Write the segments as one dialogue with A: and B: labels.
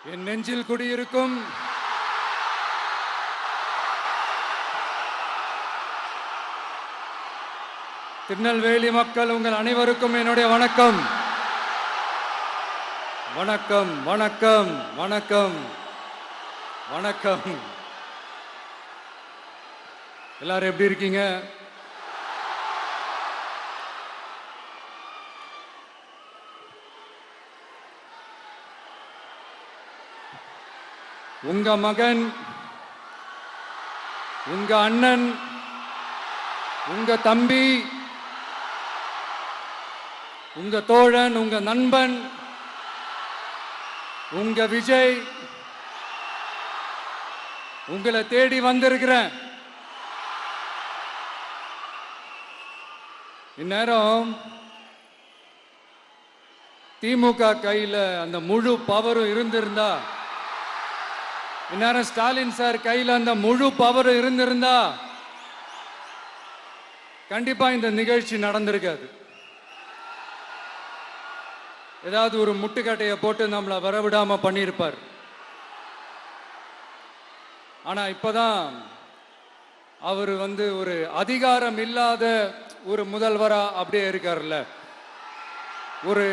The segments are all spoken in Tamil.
A: என் நெஞ்சில் குடியிருக்கும் திருநெல்வேலி மக்கள் உங்கள் அனைவருக்கும் என்னுடைய வணக்கம். வணக்கம் வணக்கம் வணக்கம் வணக்கம். எல்லாரும் எப்படி இருக்கீங்க? உங்க மகன், உங்க அண்ணன், உங்க தம்பி, உங்க தோழன், உங்க நண்பன், உங்க விஜய் உங்களை தேடி வந்திருக்கிறேன். இந்நேரம் திமுக கையில் அந்த முழு பவரும் இருந்திருந்தா, இந்நேரம் ஸ்டாலின் சார் கையில் அந்த முழு பவரும் இருந்திருந்தா கண்டிப்பா இந்த நிகழ்ச்சி நடந்திருக்காது. ஏதாவது ஒரு முட்டுக்கட்டையை போட்டு நம்மளை வரவிடாம பண்ணியிருப்பார். ஆனா இப்பதான் அவர் ஒரு அதிகாரம் இல்லாத ஒரு முதல்வரா அப்படியே இருக்காருல்ல, ஒரு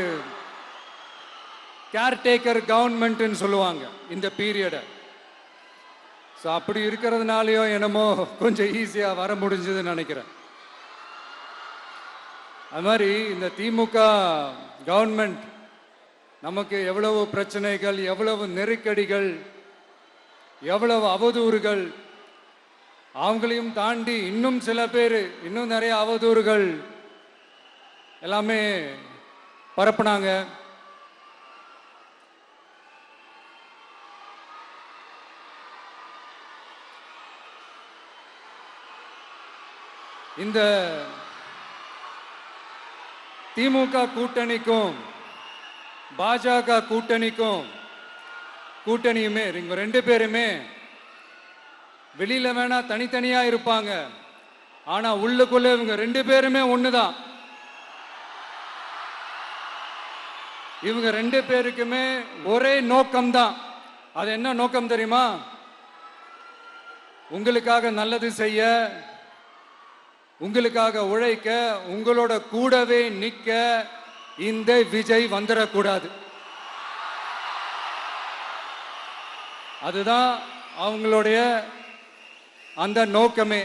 A: கேர்டேக்கர் கவர்மெண்ட்னு சொல்லுவாங்க இந்த பீரியட. ஸோ அப்படி இருக்கிறதுனாலயோ என்னமோ கொஞ்சம் ஈஸியாக வர முடிஞ்சதுன்னு நினைக்கிறேன். அது மாதிரி இந்த திமுக கவர்மெண்ட் நமக்கு எவ்வளவு பிரச்சனைகள், எவ்வளவு நெருக்கடிகள், எவ்வளவு அவதூறுகள், அவங்களையும் தாண்டி இன்னும் சில பேர் இன்னும் நிறைய அவதூறுகள் எல்லாமே பரப்புனாங்க. இந்த திமுக கூட்டணிக்கும் பாஜக கூட்டணியுமே இவங்க ரெண்டு பேருமே வெளியில வேணா தனித்தனியா இருப்பாங்க, ஆனா உள்ளுக்குள்ள இவங்க ரெண்டு பேருமே ஒண்ணுதான். இவங்க ரெண்டு பேருக்குமே ஒரே நோக்கம்தான். அது என்ன நோக்கம் தெரியுமா? உங்களுக்காக நல்லது செய்ய, உங்களுக்காக உழைக்க, உங்களோட கூடவே நிக்க இந்த விஜய் வந்துடக்கூடாது. அதுதான் அவங்களுடைய அந்த நோக்கமே.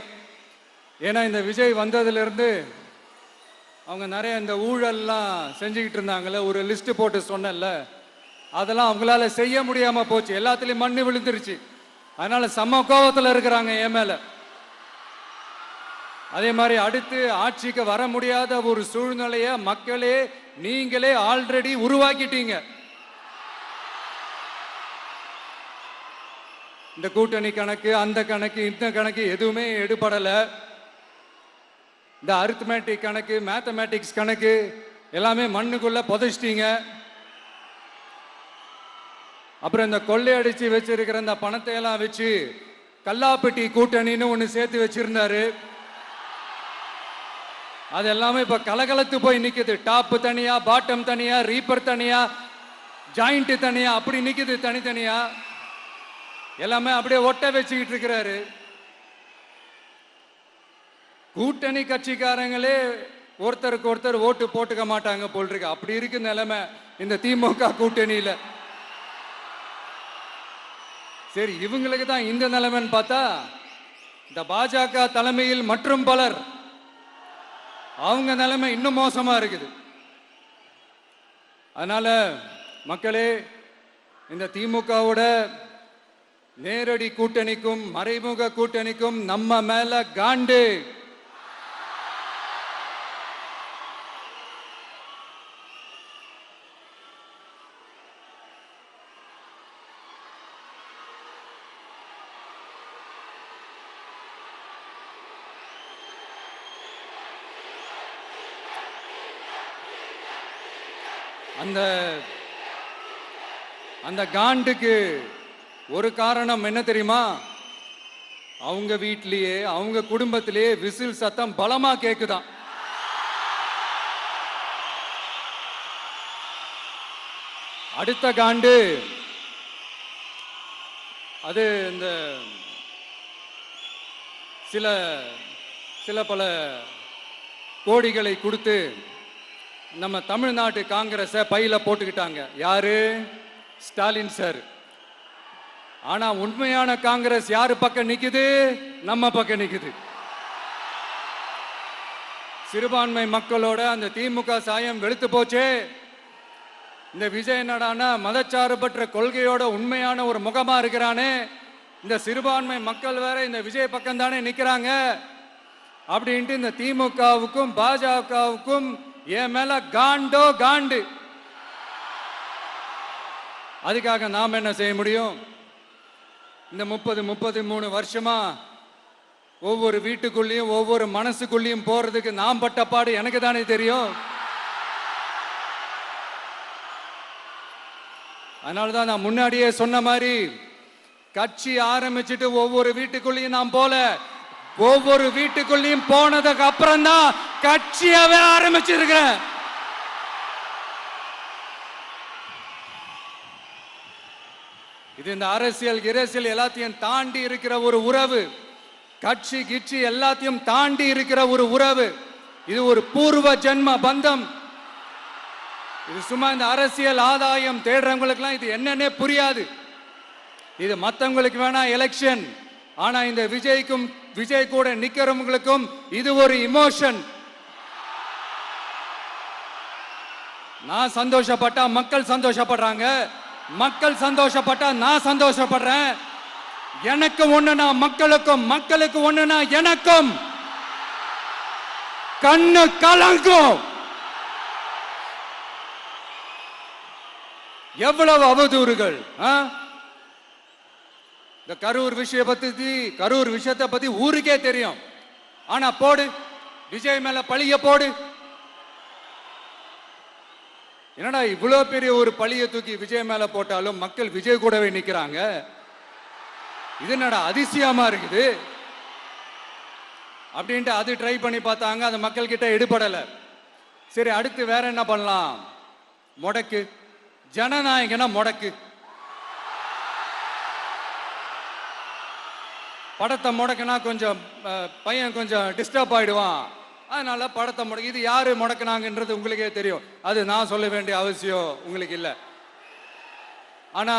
A: ஏன்னா இந்த விஜய் வந்ததிலிருந்து அவங்க நிறைய இந்த ஊழல்லாம் செஞ்சுக்கிட்டு இருந்தாங்கல்ல, ஒரு லிஸ்ட் போட்டு சொன்னல, அதெல்லாம் அவங்களால செய்ய முடியாம போச்சு. எல்லாத்துலயும் மண்ணு விழுந்துருச்சு. அதனால செம்ம கோபத்தில் இருக்கிறாங்க என் மேல. அதே மாதிரி அடுத்து ஆட்சிக்கு வர முடியாத ஒரு சூழ்நிலையை மக்களே நீங்களே ஆல்ரெடி உருவாக்கிட்டீங்க. இந்த கூட்டணி கணக்கு, அந்த கணக்கு, இந்த கணக்கு எதுவுமே எடுபடல. இந்த அரித்மேட்டிக் கணக்கு, மேத்தமேட்டிக்ஸ் கணக்கு எல்லாமே மண்ணுக்குள்ள புதைச்சிட்டீங்க. அப்புறம் இந்த கொள்ளையடிச்சு வச்சிருக்கிற இந்த பணத்தை எல்லாம் வச்சு கல்லாப்பட்டி கூட்டணின்னு ஒன்று சேர்த்து வச்சிருந்தாரு. அது எல்லாமே இப்ப கலகலத்து போய் நிக்குது. டாப் தனியா, பாட்டம் தனியா, ரீப்பர் தனியா, ஜாயிண்ட் தனியா, அப்படி நிக்குது தனித்தனியா. எல்லாமே அப்படியே ஒட்ட வச்சுக்கிட்டு இருக்கிறாரு. கூட்டணி கட்சிக்காரங்களே ஒருத்தருக்கு ஒருத்தர் ஓட்டு போட்டுக்க மாட்டாங்க போல் இருக்கு. அப்படி இருக்கு நிலைமை இந்த திமுக கூட்டணியில. சரி, இவங்களுக்கு தான் இந்த நிலைமைன்னு பார்த்தா இந்த பாஜக தலைமையில் மற்றும் பலர் அவங்க நிலைமை இன்னும் மோசமா இருக்குது. அதனால மக்களே, இந்த திமுகவோட நேரடி கூட்டணிக்கும் மறைமுக கூட்டணிக்கும் நம்ம மேல காண்டு. அந்த காண்டுக்கு ஒரு காரணம் என்ன தெரியுமா? அவங்க வீட்லயே, அவங்க குடும்பத்திலேயே விசில் சத்தம் பலமா கேக்குதான். அடுத்த காண்டு அது இந்த சில சில பல கோடிகளை கொடுத்து நம்ம தமிழ்நாட்டு காங்கிரஸை பையில போட்டுக்கிட்டாங்க. யாரு? ஸ்டாலின் சார். ஆனா உண்மையான காங்கிரஸ் யாரு பக்கம் நிக்குது? நம்ம பக்கம் நிக்குது. சிறுபான்மை மக்களோட அந்த திமுக சாயம் வெளுத்து போச்சே. இந்த விஜய் என்னடானா மதச்சார்பற்ற கொள்கையோட உண்மையான ஒரு முகமா இருக்கிறானே. இந்த சிறுபான்மை மக்கள் வேற இந்த விஜய் பக்கம் தானே நிக்கிறாங்க அப்படின்ட்டு இந்த திமுகவுக்கும் பாஜகவுக்கும் என் மேல காண்டோ காண்டு. அதுக்காக நாம் என்ன செய்ய முடியும்? இந்த 33 வருஷமா ஒவ்வொரு வீட்டுக்குள்ளேயும் ஒவ்வொரு மனசுக்குள்ளேயும் போறதுக்கு நாம் பட்ட பாடு எனக்கு தானே தெரியும். அதனாலதான் நான் முன்னாடியே சொன்ன மாதிரி கட்சி ஆரம்பிச்சுட்டு ஒவ்வொரு வீட்டுக்குள்ளேயும் நான் போல, ஒவ்வொரு வீட்டுக்குள்ளேயும் போனதுக்கு அப்புறம் தான் கட்சியாவே ஆரம்பிச்சிருக்கிறேன். இது இந்த அரசியல் இரசியல் எல்லாத்தையும் தாண்டி இருக்கிற ஒரு உறவு. கட்சி கிட்சி எல்லாத்தையும் தாண்டி இருக்கிற ஒரு உறவு. இது ஒரு பூர்வ ஜென்ம பந்தம். இது சும்மா இந்த அரசியல் ஆதாயம் தேடுறவங்களுக்குலாம் இது என்னன்னே புரியாது. இது மற்றவங்களுக்கு வேணா எலெக்ஷன். ஆனா இந்த விஜய்க்கும் விஜய் கூட நிக்கிறவங்களுக்கும் இது ஒரு இமோஷன். நான் சந்தோஷப்பட்டா மக்கள் சந்தோஷப்படுறாங்க, மக்கள் சந்தோஷப்பட்டா நான் சந்தோஷப்படுறேன். எனக்கு ஒண்ணுனா மக்களுக்கும், மக்களுக்கு ஒண்ணுனா எனக்கும். கண்ணு கலங்கும். எவ்வளவு அவதூறுகள். இந்த கரூர் விஷயத்தை பத்தி ஊருக்கே தெரியும். ஆனா போடு, விஜய் மேல பழிய போடு. என்னடா இவ்வளவு பெரிய ஒரு பழிய தூக்கி விஜய் மேல போட்டாலும் மக்கள் விஜய் கூடவே நிக்கிறாங்க. இது என்னடா அதிசயமா இருக்குது அப்படின்ட்டு அது ட்ரை பண்ணி பார்த்தாங்க. அது மக்கள் கிட்ட எடுபடல. சரி, அடுத்து வேற என்ன பண்ணலாம்? முடக்கு. ஜனநாயகனா முடக்கு. படத்தை முடக்குனா கொஞ்சம் பையன் கொஞ்சம் டிஸ்டர்ப் ஆயிடுவான். அதனால படத்தை முடக்கு. இது யாரு முடக்குனாங்கன்றது உங்களுக்கே தெரியும். அது நான் சொல்ல வேண்டிய அவசியம் உங்களுக்கு இல்லை. ஆனா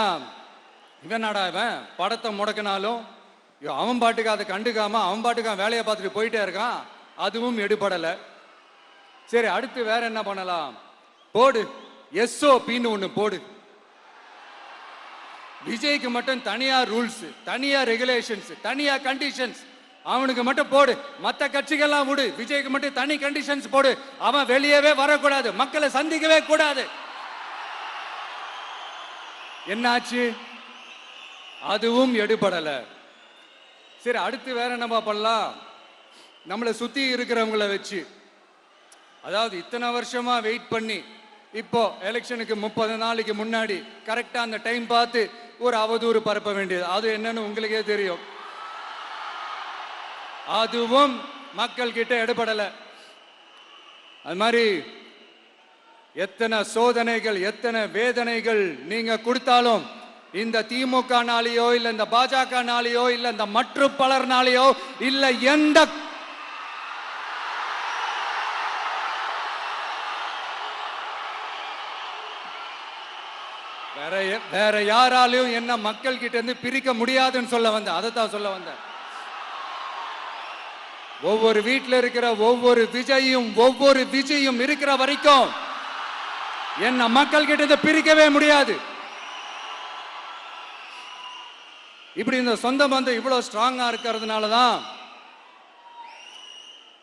A: இவன் நாடா இவன் படத்தை முடக்கினாலும் அவன் பாட்டுக்கு அதை கண்டுக்காம அவன் பாட்டுக்கு அவன் வேலையை பார்த்துட்டு போயிட்டே இருக்கான். அதுவும் எடுபடலை. சரி, அடுத்து வேற என்ன பண்ணலாம்? போடு, எஸ்ஓபின்னு ஒண்ணு போடு. விஜய்க்கு மட்டும் தனியா ரூல்ஸ், தனியா ரெகுலேஷன்ஸ், தனியா கண்டிஷன்ஸ். அவனுக்கு மட்டும் போடு. மற்ற கட்சிகள்லாம் விடு, விஜய்க்கு மட்டும் தனி கண்டிஷன்ஸ் போடு. அவன் வெளியவே வரக்கூடாது, மக்களை சந்திக்கவே கூடாது. என்னாச்சு? அதுவும் எடுபடல. சரி, அடுத்து வேற என்ன பண்ணலாம்? நம்மளை சுத்தி இருக்கிறவங்கள வச்சு, அதாவது இத்தனை வருஷமா வெயிட் பண்ணி இப்போ எலெக்ஷனுக்கு 30 நாளைக்கு முன்னாடி கரெக்டா அந்த டைம் பார்த்து ஒரு அவதூறு பரப்ப வேண்டியது. அது என்னன்னு உங்களுக்கே தெரியும். அதுவும் மக்கள் கிட்ட எடுபடல. அது மாதிரி எத்தனை சோதனைகள், எத்தனை வேதனைகள் நீங்க கொடுத்தாலும் இந்த திமுக நாளையோ இல்ல இந்த பாஜக நாளையோ இல்ல இந்த மற்ற பலர் நாளையோ இல்ல எந்த வேற யாராலையும் என்ன மக்கள் கிட்ட இருந்து பிரிக்க முடியாதுன்னு சொல்ல வந்த. அதைத்தான் சொல்ல வந்த. ஒவ்வொரு வீட்டில் இருக்கிற ஒவ்வொரு விஜயும் இருக்கிற வரைக்கும் என்ன மக்கள் கிட்ட இருந்து பிரிக்கவே முடியாது. இப்படி இந்த சொந்த பந்தம் இவ்வளவு ஸ்ட்ராங்கா இருக்கிறதுனாலதான்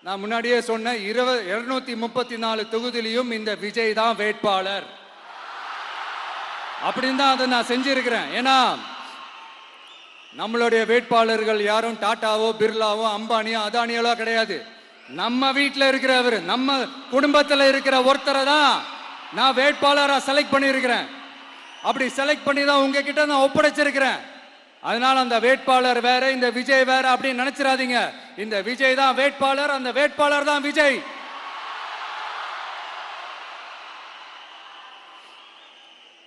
A: நான் முன்னாடியே சொன்ன 234 தொகுதியிலையும் இந்த விஜய் தான் வேட்பாளர். அப்படின்னு தான் அதை நான் செஞ்சிருக்கிறேன். ஏன்னா நம்மளுடைய வேட்பாளர்கள் யாரும் டாட்டாவோ பிர்லாவோ அம்பானியோ அதானியோ கிடையாது. நம்ம வீட்டில் இருக்கிறவர், நம்ம குடும்பத்தில் இருக்கிற ஒருத்தரை தான் நான் வேட்பாளராக செலக்ட் பண்ணியிருக்கிறேன். அப்படி செலக்ட் பண்ணி தான் உங்ககிட்ட நான் ஒப்படைச்சிருக்கிறேன். அதனால அந்த வேட்பாளர் வேற, இந்த விஜய் வேற அப்படின்னு நினைச்சிடாதீங்க. இந்த விஜய் தான் வேட்பாளர், அந்த வேட்பாளர் தான் விஜய்.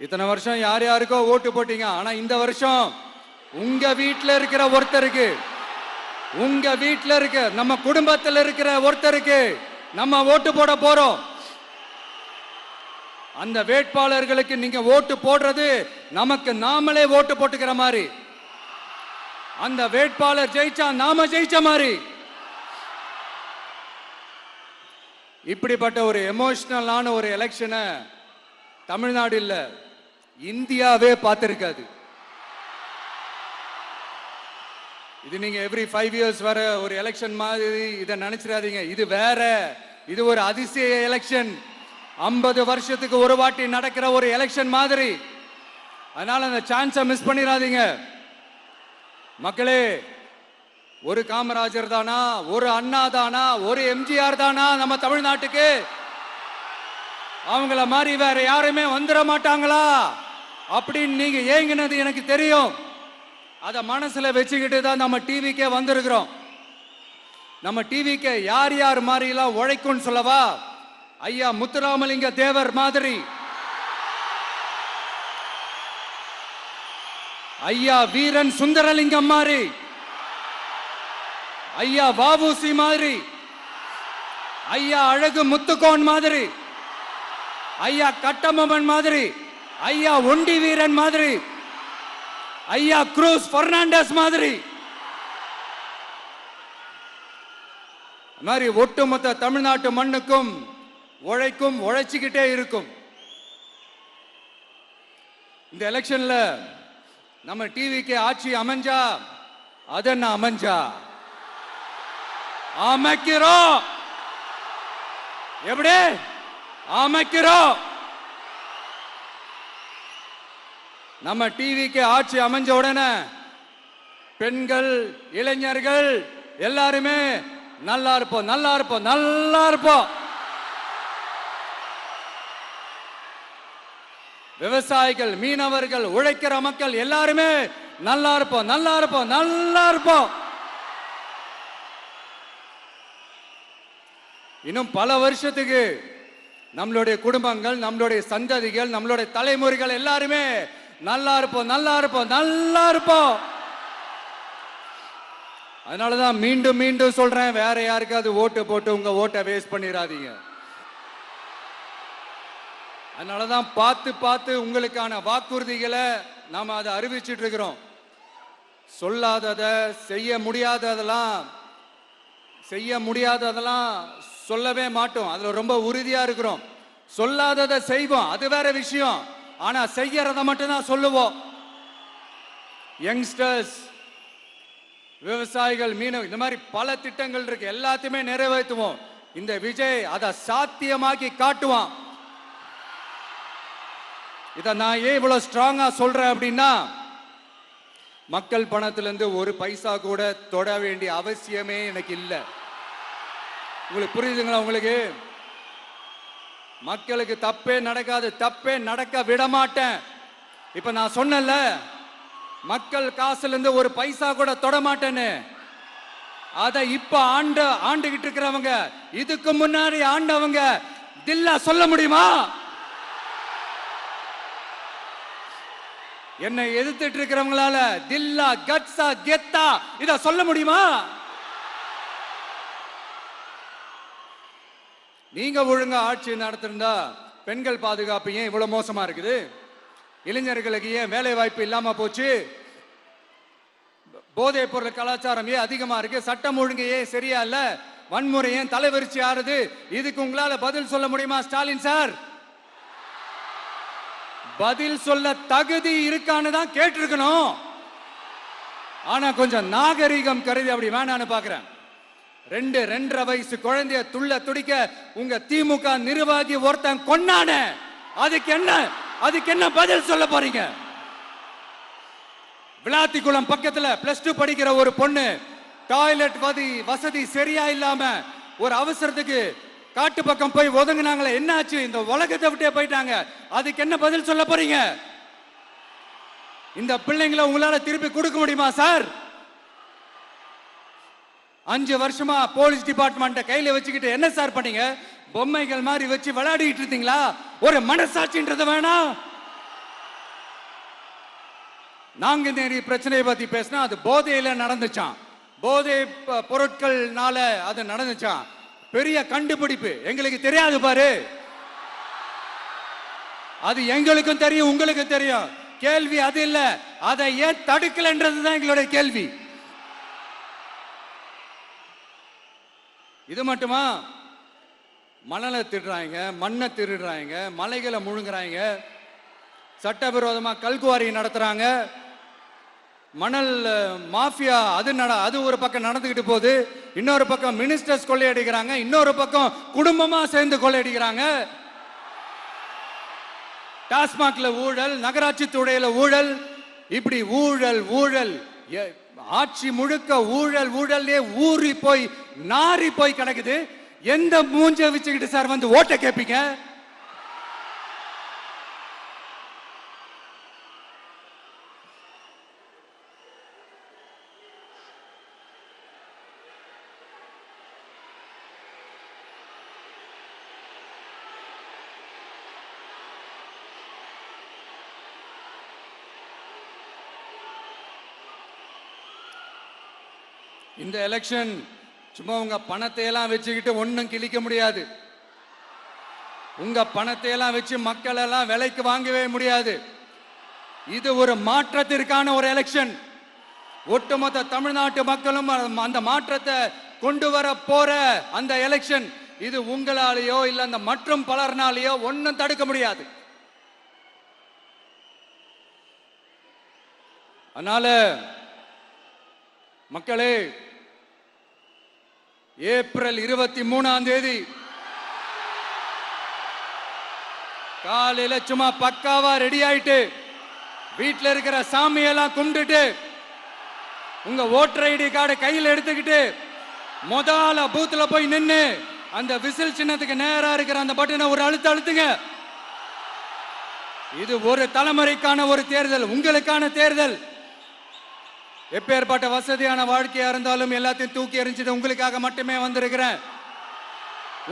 A: இத்தனை வருஷம் யார் யாருக்கோ ஓட்டு போட்டீங்க. ஆனா இந்த வருஷம் உங்க வீட்டில் இருக்கிற ஒருத்தருக்கு, உங்க வீட்டில் இருக்க நம்ம குடும்பத்தில் இருக்கிற ஒருத்தருக்கு நம்ம ஓட்டு போட போறோம். அந்த வேட்பாளர்களுக்கு நீங்க ஓட்டு போடுறது நமக்கு நாமளே ஓட்டு போட்டுக்கிற மாதிரி. அந்த வேட்பாளர் ஜெயிச்சா நாம ஜெயிச்ச மாதிரி. இப்படிப்பட்ட ஒரு எமோஷனலான ஒரு எலெக்ஷனை தமிழ்நாடு இல்ல, இந்தியாவே பார்த்திருக்காது. இது நீங்க எவ்ரி 5 இயர்ஸ் வர ஒரு எலெக்ஷன் மாதிரி இதை நினைச்சிடாதீங்க. இது வேற, இது ஒரு அதிசய எலெக்ஷன். 50 வருஷத்துக்கு ஒரு வாட்டி நடக்கிற ஒரு எலெக்ஷன் மாதிரி. அதனால அந்த சான்ஸை மிஸ் பண்ணிடாதீங்க மக்களே. ஒரு காமராஜர் தானா, ஒரு அண்ணா தானா, ஒரு எம்ஜிஆர் தானா நம்ம தமிழ்நாட்டுக்கு? அவங்கள மாதிரி வேற யாருமே வந்துட மாட்டாங்களா அப்படின்னு நீங்க ஏங்கினது எனக்கு தெரியும். அத மனசுல வச்சுக்கிட்டு தான் நம்ம டிவிக்கே வந்திருக்கிறோம். நம்ம டிவிக்கு யார் யார் மாதிரி எல்லாம் உழைக்கும்னு சொல்லவா? ஐயா முத்துராமலிங்க தேவர் மாதிரி, ஐயா வீரன் சுந்தரலிங்கம் மாதிரி, ஐயா வாவுசி மாதிரி, ஐயா அழகு முத்துக்கோன் மாதிரி, ஐயா கட்டமமன் மாதிரி, ஐயா ஒண்டி வீரன் மாதிரி, ஐயா குரூஸ் பெர்னாண்டஸ் மாதிரி மாதிரி ஒட்டுமொத்த தமிழ்நாட்டு மண்ணுக்கும் உழைக்கும், உழைச்சிக்கிட்டே இருக்கும். இந்த எலெக்ஷன்ல நம்ம டிவிக்கு ஆட்சி அமைஞ்சா அதென்ன அமைஞ்சா அமைக்கிறோம். எப்படி அமைக்கிறோம்? நம்ம டிவிக்கு ஆட்சி அமைஞ்ச உடனே பெண்கள், இளைஞர்கள் எல்லாருமே நல்லா இருப்போம், நல்லா இருப்போம், நல்லா இருப்போம். விவசாயிகள், மீனவர்கள், உழைக்கிற மக்கள் எல்லாருமே நல்லா இருப்போம், நல்லா இருப்போம், நல்லா இருப்போம். இன்னும் பல வருஷத்துக்கு நம்மளுடைய குடும்பங்கள், நம்மளுடைய சந்ததிகள், நம்மளுடைய தலைமுறைகள் எல்லாருமே நல்லா இருப்போம், நல்லா இருப்போம், நல்லா இருப்போம். அதனாலதான் மீண்டும் மீண்டும் சொல்றேன், வேற யாருக்காவது ஓட்டு போட்டு உங்க ஓட்டை வேஸ்ட் பண்ணிடாதீங்க. அதனாலதான் பார்த்து பார்த்து உங்களுக்கான வாக்குறுதிகளை நாம அதை அறிவிச்சிட்டு இருக்கிறோம். சொல்லாதத, செய்ய முடியாததெல்லாம் சொல்லவே மாட்டோம். அதுல ரொம்ப உறுதியா இருக்கிறோம். சொல்லாததை செய்வோம், அது வேற விஷயம். ஆனா செய்யறத மட்டும் தான் சொல்லுவோம். யங்ஸ்டர்ஸ், விவசாயிகள், மீனவர்கள், இந்த மாதிரி பல திட்டங்கள் இருக்கு. எல்லாத்தையுமே நிறைவேற்றுவோம். இந்த விஜய் அதை சாத்தியமாக்கி காட்டுவான். இதை நான் ஏன் இவ்வளவு ஸ்ட்ராங்கா சொல்றேன் அப்படின்னா, மக்கள் பணத்திலிருந்து ஒரு பைசா கூட தொட வேண்டிய அவசியமே எனக்கு இல்லை. உங்களுக்கு புரியுதுங்களா? உங்களுக்கு மக்களுக்கு தப்பே நடக்காது, தப்பே நடக்க விட மாட்டேன். இப்ப நான் சொன்னல, மக்கள் காசுல இருந்து ஒரு பைசா கூட தொட மாட்டேன்னு. அத இப்ப ஆண்டுகிட்டு இருக்கிறவங்க, இதுக்கு முன்னாடி ஆண்டவங்க தில்லா சொல்ல முடியுமா? என்னை எதிர்த்துட்டு இருக்கிறவங்களால தில்லா, கட்ஸா, கெத்தா இத சொல்ல முடியுமா? நீங்க ஒழுங்கா ஆட்சி நடத்திருந்தா பெண்கள் பாதுகாப்பு ஏன் இவ்வளவு மோசமா இருக்குது? இளைஞர்களுக்கு ஏன் வேலை வாய்ப்பு இல்லாம போச்சு? போதைப் பொருள் கலாச்சாரம் ஏன் அதிகமா இருக்கு? சட்டம் ஒழுங்கு ஏன் சரியா இல்ல? வன்முறை ஏன் தலைவரிச்சு ஆறுது? இதுக்கு உங்களால பதில் சொல்ல முடியுமா ஸ்டாலின் சார்? பதில் சொல்ல தகுதி இருக்கான்னு தான் கேட்டிருக்கணும். ஆனா கொஞ்சம் நாகரிகம் கருதி அப்படி வேணான்னு பாக்குறேன். 2-2.5 வயசு குழந்தைய துள்ள துடிக்க உங்க திமுக நிர்வாகி ஒருத்தன் கொன்னான, அதுக்கு என்ன பதில் சொல்ல போறீங்க? விளாத்திக்குளம் பக்கத்துல +2 படிக்கிற ஒரு பொண்ணு டாய்லெட் வசதி சரியா இல்லாம ஒரு அவசரத்துக்கு காட்டு பக்கம் போய் ஒதுங்கினாங்களே, என்னாச்சு? இந்த உலகத்தை விட்டே போயிட்டாங்க. அதுக்கு என்ன பதில் சொல்ல போறீங்க? இந்த பிள்ளைங்களை உங்களால திருப்பி கொடுக்க முடியுமா சார்? 5 வருஷமா போலீஸ் டிபார்ட்மெண்ட் கையில வச்சுக்கிட்டு என்ன சார் பண்ணீங்க? பொம்மைகள் மாதிரி வச்சு விளையாடிட்டு இருந்தீங்களா? ஒரு மனசாட்சின்றது வேணாம். நாங்குநேரி பிரச்சனையை பத்தி பேசினா அது போதையில நடந்துச்சான், போதை பொருட்கள்னால அது நடந்துச்சான். பெரிய கண்டுபிடிப்பு எங்களுக்கு தெரியாது பாரு, அது எங்களுக்கும் தெரியும் உங்களுக்கும் தெரியும். கேள்வி அது இல்ல, அதை ஏன் தடுக்கலன்றதுதான் எங்களுடைய கேள்வி. இது மட்டுமா? மணலை திருடுறாங்க, மண்ணை திருடுறாங்க, மலைகளை முழுங்குறாங்க, சட்டவிரோதமா கல்குவாரி நடத்துறாங்க, மணல் மாஃபியா அது ஒரு பக்கம் நடந்துகிட்டு போகுது, இன்னொரு பக்கம் மினிஸ்டர்ஸ் கொள்ளையடிக்கிறாங்க, இன்னொரு பக்கம் குடும்பமா சேர்ந்து கொள்ளையடிக்கிறாங்க. டாஸ்மாக்ல ஊழல், நகராட்சி துறையில ஊழல், இப்படி ஊழல் ஊழல், ஆட்சி முழுக்க ஊழல் ஊழல்லே ஊறி போய் நாரி போய் கிடக்குது. எந்த மூஞ்ச வச்சுக்கிட்டு சார் வந்து ஓட்ட கேட்பீங்க? இந்த எலெக்ஷன் சும்மா உங்க பணத்தை எல்லாம் வச்சுக்கிட்டு ஒன்னும் கிழிக்க முடியாது. உங்க பணத்தை எல்லாம் வச்சு மக்கள் எல்லாம் விலைக்கு வாங்கவே முடியாது. இது ஒரு மாற்றத்திற்கான ஒரு எலெக்ஷன். ஒட்டுமொத்த தமிழ்நாட்டு மக்களும் அந்த மாற்றத்தை கொண்டு வர போற அந்த எலெக்ஷன். இது உங்களாலேயோ இல்ல அந்த மற்றும் பலர்னாலேயோ ஒன்னும் தடுக்க முடியாது. அதனால மக்களே, ஏப்ரல் 23ஆம் தேதி காலையில சும்மா பக்காவா ரெடி ஆயிட்டு வீட்டில் இருக்கிற சாமியெல்லாம் கும்பிட்டுட்டு உங்க ஓட்டர் ஐடி கார்டு கையில் எடுத்துக்கிட்டு முதல்ல பூத்துல போய் நின்று அந்த விசில் சின்னத்துக்கு நேரா இருக்கிற அந்த பட்டனை ஒரு அழுத்துங்க. இது ஒரு தலைமுறைக்கான ஒரு தேர்தல், உங்களுக்கான தேர்தல். எப்பேற்பட்ட வசதியான வாழ்க்கையா இருந்தாலும் எல்லாத்தையும் தூக்கி எறிஞ்சிட்டு உங்களுக்காக மட்டுமே வந்திருக்கிறேன்.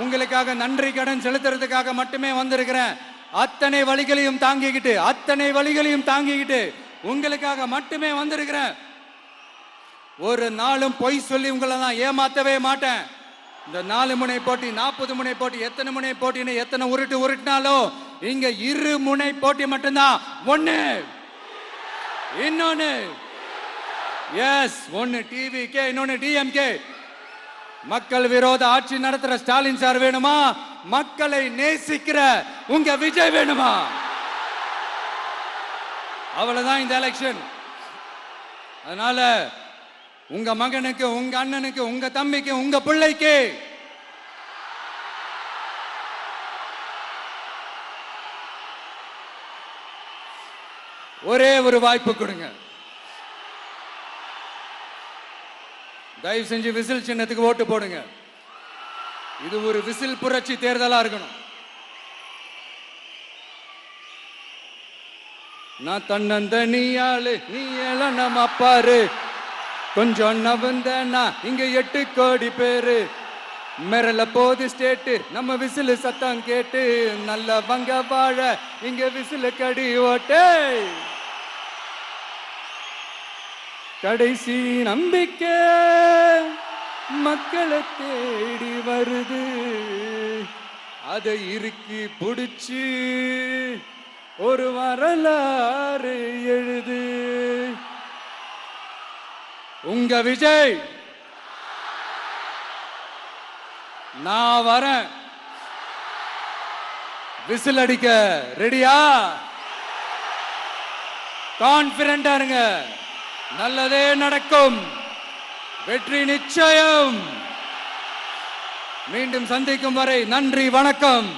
A: உங்களுக்காக நன்றி கடன் செலுத்துறதுக்காக மட்டுமே வந்திருக்கிறேன். அத்தனை வழிகளையும் தாங்கிக்கிட்டு உங்களுக்காக மட்டுமே வந்திருக்கிறேன். ஒரு நாளும் பொய் சொல்லி உங்களை நான் ஏமாத்தவே மாட்டேன். இந்த 4 முனை போட்டி, 40 முனை போட்டி, எத்தனை முனை போட்டின்னு எத்தனை உருட்டினாலும் இங்க 2 முனை போட்டி மட்டும்தான். ஒண்ணு, இன்னொன்னு எஸ், ஒன்னு டிவிகே, இன்னொன்னு டிஎம்கே. மக்கள் விரோத ஆட்சி நடத்துற ஸ்டாலின் சார் வேணுமா? மக்களை நேசிக்கிற உங்க விஜய் வேணுமா? அவ்வளவுதான் இந்த எலெக்ஷன். அதனால உங்க மகனுக்கு, உங்க அண்ணனுக்கு, உங்க தம்பிக்கு, உங்க பிள்ளைக்கு ஒரே ஒரு வாய்ப்பு கொடுங்க. தயவு செஞ்சு விசில் சின்னத்துக்கு ஓட்டு போடுங்க. இது ஒரு விசில் புரட்சி தேர்தலா இருக்கணும். நான் தன்னந்தனியாளு, நீ எல்லாம் நம்ம அப்பாரு, கொஞ்சம் நவந்தனா இங்க 8 கோடி பேரு, மிரல போது ஸ்டேட்டு நம்ம விசில் சத்தம் கேட்டு, நல்ல வங்க வாழ இங்க விசில் கடி ஓட்டே. கடைசி நம்பிக்கை மக்களை தேடி வருது, அதை இறுக்கி பிடிச்சு ஒரு வரலாறு எழுது. உங்க விஜய், நான் வரேன். விசில் அடிக்க ரெடியா? கான்பிடண்டா இருங்க, நல்லதே நடக்கும், வெற்றி நிச்சயம். மீண்டும் சந்திக்கும் வரை நன்றி, வணக்கம்.